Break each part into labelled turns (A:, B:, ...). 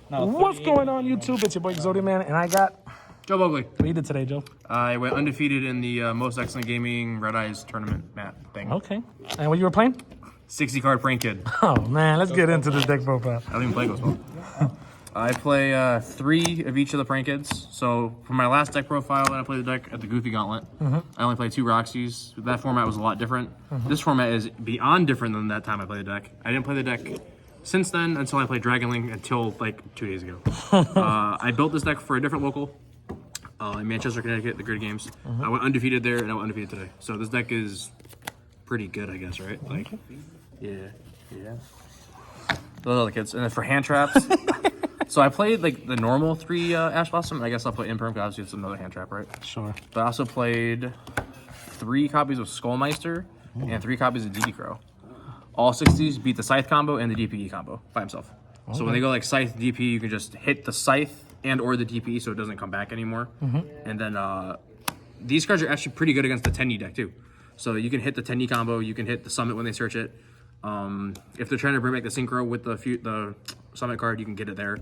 A: What's going on, YouTube? It's your boy Exodia-Man, and I got
B: Joe Bogli.
A: what you did today, Joe.
B: I went undefeated in the Most Excellent Gaming Red Eyes tournament thing.
A: Okay. And what you were playing?
B: 60 card Prank Kid.
A: Oh man, let's get into this deck profile.
B: I don't even play Ghost Ball. I play 3 of each of the Prank Kids. So for my last deck profile, I played the deck at the Goofy Gauntlet. I only played 2 Roxys. That format was a lot different. This format is beyond different than that time I played the deck. I didn't play the deck since then until I played Dragon Link until like 2 days ago. I built this deck for a different local in Manchester, Connecticut, the Grid Games. I went undefeated there and I went undefeated today. So this deck is pretty good, I guess, right? Like, yeah. Those are the kids. And then for hand traps, so I played like the normal 3 Ash Blossom. I guess I'll put Imperm because it's another hand trap, right?
A: Sure.
B: But I also played 3 copies of Skullmeister and 3 copies of DD Crow. All 60s beat the Scythe combo and the DPE combo by himself. So when they go like Scythe, DPE, you can just hit the Scythe and or the DPE so it doesn't come back anymore. And then these cards are actually pretty good against the 10E deck too. So you can hit the 10E combo, you can hit the Summit when they search it. If they're trying to bring back the Synchro with the Summit card, you can get it there.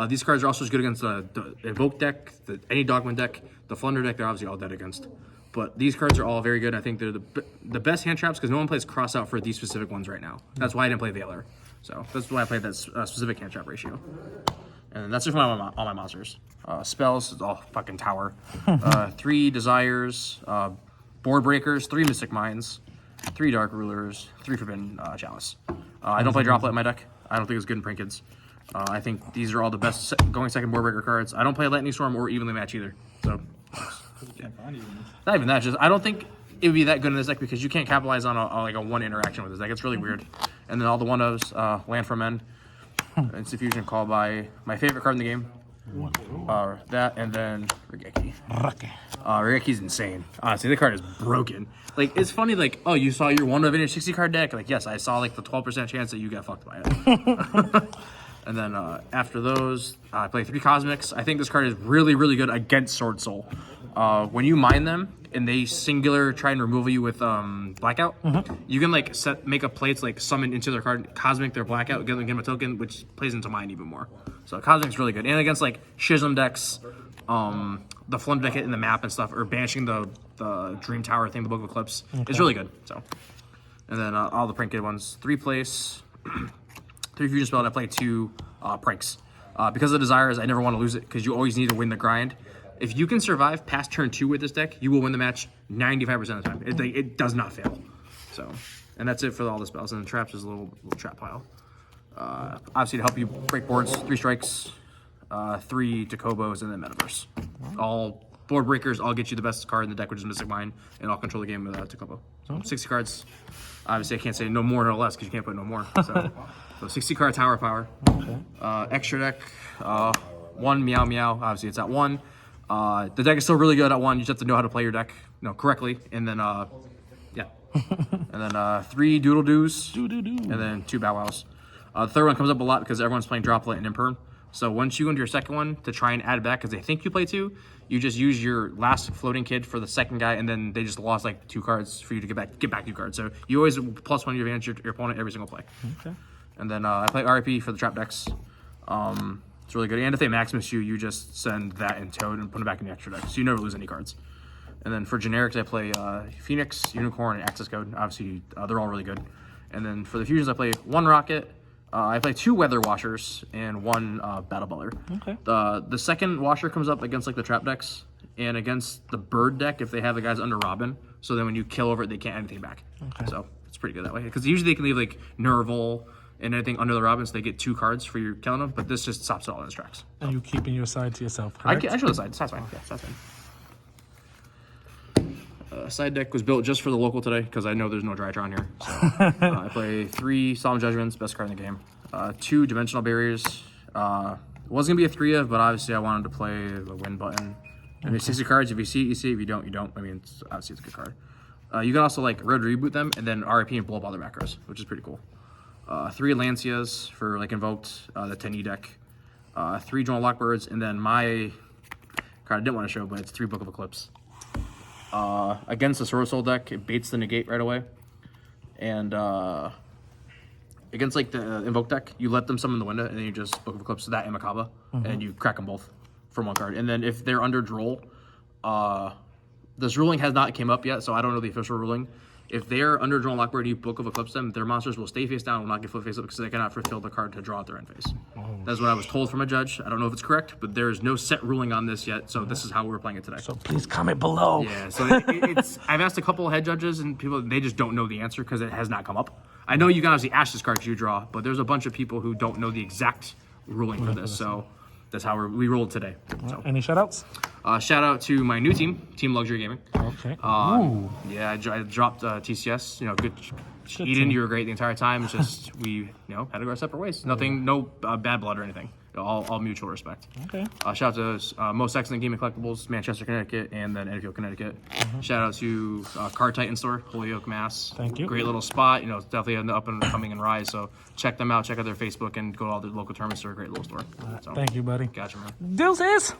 B: These cards are also good against the Evoke deck, any Dogman deck, the Flunder deck, they're obviously all dead against. But these cards are all very good. I think they're the best hand traps because no one plays cross out for these specific ones right now. That's why I didn't play Veiler. So that's why I played that specific hand trap ratio. And that's just for all my monsters. Spells, all fucking tower. 3 Desires, Board Breakers, 3 Mystic Minds, 3 Dark Rulers, 3 Forbidden Chalice. I don't play Droplet in my deck. I don't think it's good in Prank Kids. I think these are all the best going second Board Breaker cards. I don't play Lightning Storm or Evenly Match either. So, yeah. Not even that. Just I don't think it would be that good in this deck because you can't capitalize on like a 1 interaction with this deck. It's really weird. And then all the 1-ofs, Land for Men, Instant Fusion, Call by my favorite card in the game. That and then Regeki. Regeki's insane. Honestly, the card is broken. Like, it's funny, like, oh, you saw your 1 of in your 60 card deck? Like, yes, I saw like the 12% chance that you got fucked by it. And then after those, I play 3 Cosmics. I think this card is really, really good against Sword Soul. When you mine them and they singular try and remove you with Blackout, you can like make a play to like summon into their card Cosmic their Blackout, give them a token, which plays into mine even more. So Cosmic's really good. And against like Schism decks, the Flunder deck in the map and stuff, or banishing the Dream Tower thing, the Book of Eclipse, is really good. So, and then all the Prank Kid ones, 3 place, 3 Fusion Spell, and I play 2 Pranks. Because of the Desires, I never want to lose it because you always need to win the grind. If you can survive past turn 2 with this deck, you will win the match 95% of the time. It does not fail. So, and that's it for all the spells. And the traps is a little trap pile. Obviously to help you break boards, 3 strikes, 3 Tacobos, and then Metaverse. All board breakers, I'll get you the best card in the deck, which is Mystic Mine, and I'll control the game with Tacobo. So 60 cards. Obviously I can't say no more, no less, because you can't put no more. So 60 card tower power. Extra deck, 1 Meow Meow, obviously it's at 1. The deck is still really good at 1. You just have to know how to play your deck, correctly. And then, yeah. And then 3 Doodle Doos. And then 2 Bow Wows. The third one comes up a lot because everyone's playing Droplet and Imperm. So once you go into your second one to try and add it back, because they think you play 2, you just use your last floating kid for the second guy, and then they just lost like 2 cards for you to get back 2 cards. So you always +1 your advantage your opponent every single play. Okay. And then I play RIP for the trap decks. It's really good. And if they Maximus you, you just send that in Toad and put it back in the extra deck, so you never lose any cards. And then for generics, I play Phoenix, Unicorn, and Access Code. Obviously, they're all really good. And then for the fusions, I play 1 Rocket. I play 2 Weather Washers and 1 Battle Butler. Okay. The second Washer comes up against like the trap decks and against the Bird deck if they have the guys under Robin. So then when you kill over it, they can't add anything back. Okay. So it's pretty good that way because usually they can leave like Nerval and anything under the Robin, so they get 2 cards for you killing them. But this just stops it all in its tracks. And you keeping your side to yourself. Correct? I show the side. That's fine. Yeah, that's fine. Side deck was built just for the local today because I know there's no Drytron here. So I play 3 Solemn Judgments, best card in the game. 2 Dimensional Barriers. It wasn't gonna be a 3-of, but obviously I wanted to play the win button. And there's 60 cards. If you see it, you see it. If you don't, you don't. I mean, obviously it's a good card. You can also like road reboot them and then RIP and blow up all their macros, which is pretty cool. 3 Lancias for like invoked, the 10E deck. 3 Journal Lockbirds, and then my card I didn't want to show, but it's 3 Book of Eclipse. Against the Sword Soul deck, it baits the negate right away. And against like the Invoke deck, you let them summon the window, and then you just Book of Eclipse that and Makaba, and you crack them both from one card. And then if they're under Droll, this ruling has not came up yet, so I don't know the official ruling. If they're under Droll and Lockbird, you Book of Eclipse them, their monsters will stay face down and will not get flip face up because they cannot fulfill the card to draw at their end phase. That's what I was told from a judge. I don't know if it's correct, but there is no set ruling on this yet, so this is how we're playing it today.
A: So please comment below.
B: Yeah, so it's. I've asked a couple of head judges and people, they just don't know the answer because it has not come up. I know you guys the Ashes cards you draw, but there's a bunch of people who don't know the exact ruling for this, so that's how we rolled today. So.
A: Any shout outs?
B: Shout out to my new team, Team Luxury Gaming.
A: Okay.
B: Yeah, I dropped TCS. You know, good. Eden,
A: team.
B: you were great the entire time. It's just we, had to go our separate ways. Nothing, no bad blood or anything. All mutual respect.
A: Okay.
B: Shout out to Most Excellent Gaming Collectibles, Manchester, Connecticut, and then Enfield, Connecticut. Shout out to Card Titan Store, Holyoke, Mass.
A: Thank you.
B: Great little spot. It's definitely on the up and coming and rise. So check them out. Check out their Facebook and go to all their local tournaments. They're a great little store. So,
A: Thank you, buddy.
B: Gotcha, man.
A: Deuces.